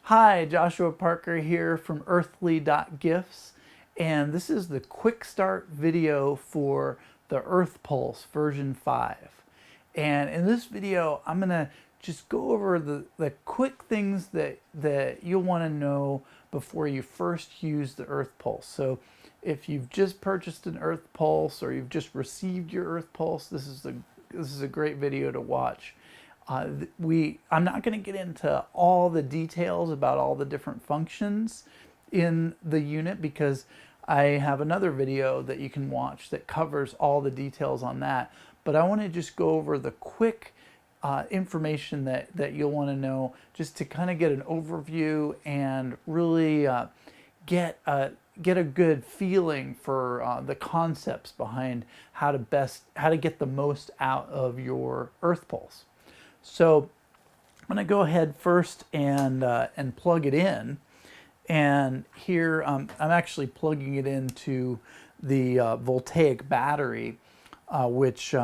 Hi, Joshua Parker here from earthly.gifts, and this is the quick start video for the Earth Pulse version 5. And in this video, I'm going to just go over the quick things that you'll want to know before you first use the Earth Pulse. So if you've just purchased an Earth Pulse or you've just received your Earth Pulse, this is a great video to watch. I'm not going to get into all the details about all the different functions in the unit because I have another video that you can watch that covers all the details on that. But I want to just go over the quick information that you'll want to know just to kind of get an overview and really get a good feeling for the concepts behind how to get the most out of your Earth Pulse. So I'm going to go ahead first and plug it in. And here I'm actually plugging it into the voltaic battery, which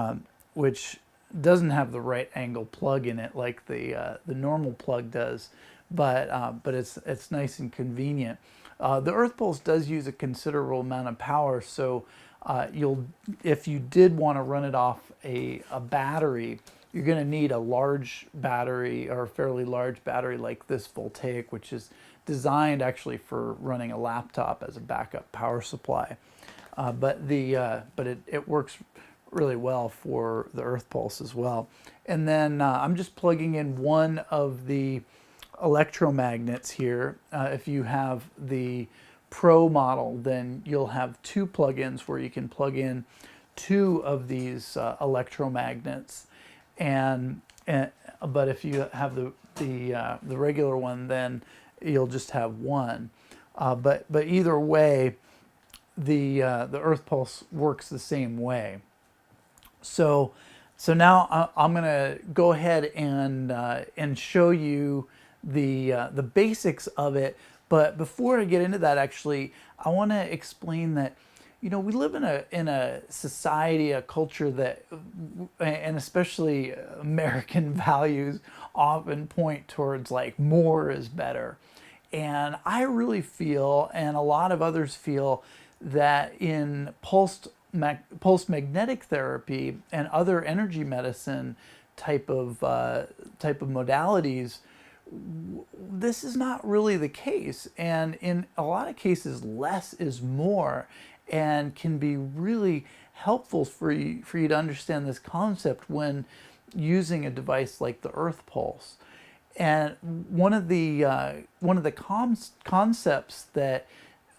doesn't have the right angle plug in it like the normal plug does, but it's nice and convenient. The Earth Pulse does use a considerable amount of power, so if you did want to run it off a battery, you're going to need a large battery or a fairly large battery like this voltaic, which is designed actually for running a laptop as a backup power supply. But it works really well for the Earth Pulse as well. And then I'm just plugging in one of the electromagnets here. If you have the Pro model, then you'll have two plugins where you can plug in two of these electromagnets. But if you have the regular one, then you'll just have one. But either way, the Earth Pulse works the same way. So now I'm going to go ahead and show you the basics of it. But before I get into that, actually, I want to explain that, you know, we live in a society, a culture that, and especially American values, often point towards like more is better. And I really feel, and a lot of others feel, that in pulse magnetic therapy and other energy medicine type of modalities, this is not really the case. And in a lot of cases, less is more, and can be really helpful for you to understand this concept when using a device like the Earth Pulse. And one of the concepts that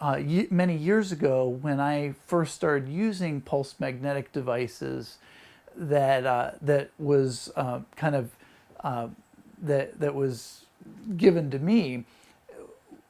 many years ago, when I first started using pulse magnetic devices, that was given to me,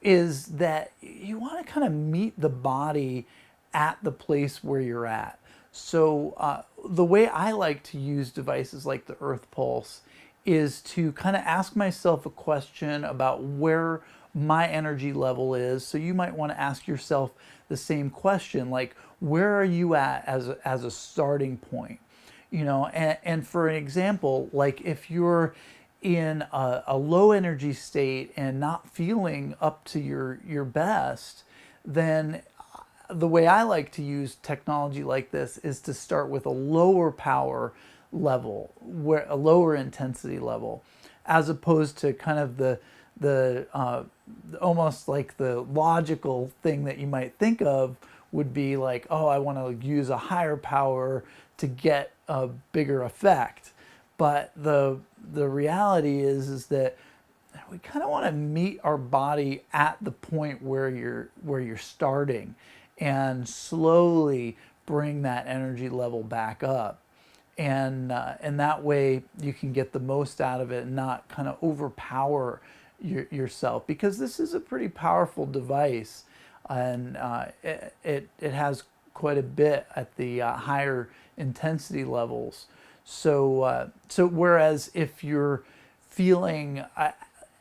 is that you want to kind of meet the body at the place where you're at. So the way I like to use devices like the Earth Pulse is to kind of ask myself a question about where my energy level is. So you might want to ask yourself the same question, like, where are you at as a starting point? You know, and for an example, like if you're in a low energy state and not feeling up to your best, then the way I like to use technology like this is to start with a lower power level, where a lower intensity level, as opposed to kind of the almost like the logical thing that you might think of would be like, oh, I want to use a higher power to get a bigger effect. But the reality is that we kind of want to meet our body at the point where you're starting, and slowly bring that energy level back up, and that way you can get the most out of it and not kind of overpower yourself, because this is a pretty powerful device, and it has quite a bit at the higher intensity levels. So whereas if you're feeling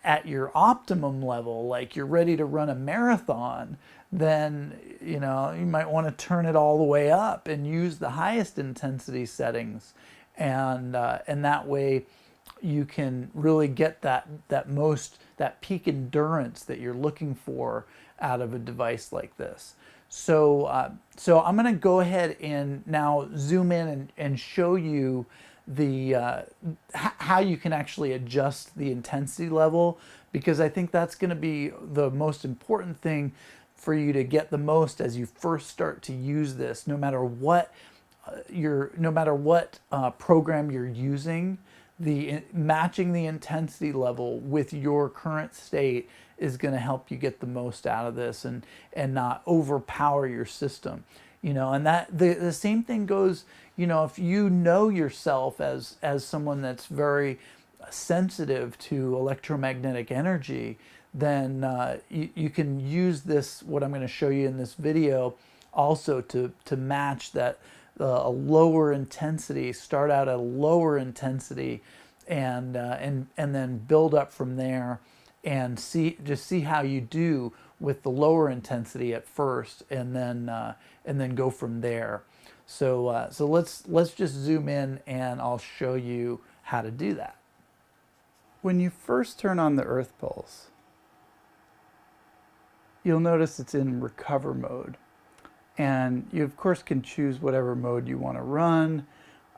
at your optimum level, like you're ready to run a marathon, then you might want to turn it all the way up and use the highest intensity settings, and that way you can really get that that peak endurance that you're looking for out of a device like this. So, so I'm going to go ahead and now zoom in and show you the how you can actually adjust the intensity level, because I think that's going to be the most important thing for you to get the most as you first start to use this. No matter what program you're using, matching the intensity level with your current state is going to help you get the most out of this and not overpower your system. You know, and that the same thing goes, you know, if you know yourself as someone that's very sensitive to electromagnetic energy, then you can use this, what I'm going to show you in this video, also to match that a lower intensity. Start out at a lower intensity, and then build up from there, and just see how you do with the lower intensity at first, and then go from there. So so let's just zoom in, and I'll show you how to do that. When you first turn on the earth pulse, you'll notice it's in recover mode. And you, of course, can choose whatever mode you want to run.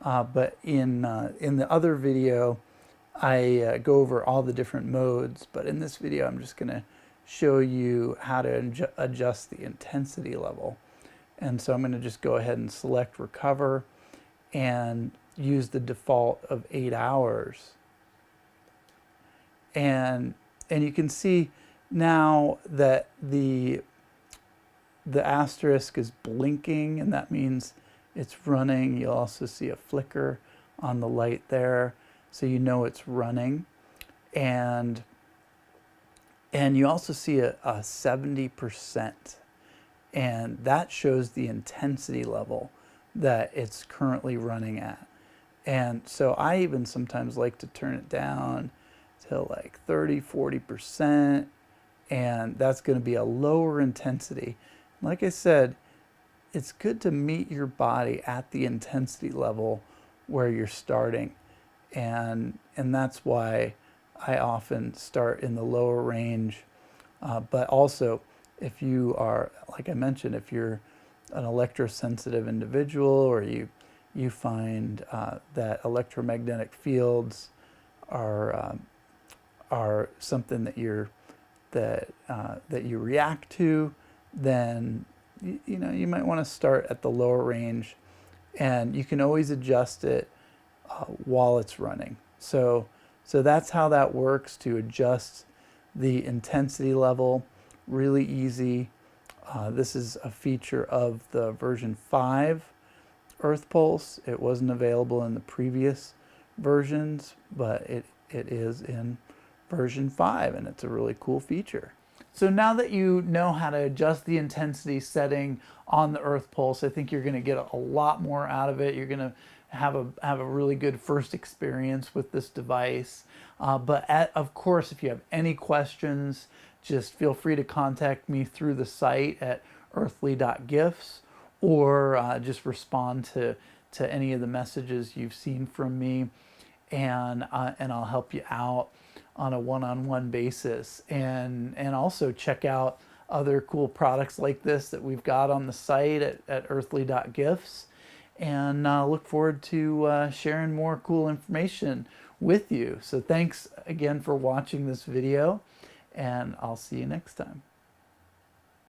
But in the other video, I go over all the different modes. But in this video, I'm just going to show you how to adjust the intensity level. And so I'm going to just go ahead and select recover and use the default of 8 hours. And you can see now that the asterisk is blinking, and that means it's running. You'll also see a flicker on the light there, so you know it's running. And you also see a 70%, and that shows the intensity level that it's currently running at. And so I even sometimes like to turn it down to like 30–40%, and that's going to be a lower intensity. Like I said, it's good to meet your body at the intensity level where you're starting, and that's why I often start in the lower range. But also, if you are, like I mentioned, if you're an electrosensitive individual, or you find that electromagnetic fields are something that you react to, then you know, you might want to start at the lower range, and you can always adjust it while it's running. So that's how that works, to adjust the intensity level. Really easy. This is a feature of the version 5 Earth Pulse. It wasn't available in the previous versions, but it is in version 5, and it's a really cool feature. So now that you know how to adjust the intensity setting on the Earth Pulse, I think you're going to get a lot more out of it. You're going to have a really good first experience with this device. But of course, if you have any questions, just feel free to contact me through the site at earthly.gifts, or just respond to any of the messages you've seen from me, and I'll help you out on a one-on-one basis. And also check out other cool products like this that we've got on the site at earthly.gifts, and look forward to sharing more cool information with you. So thanks again for watching this video, and I'll see you next time.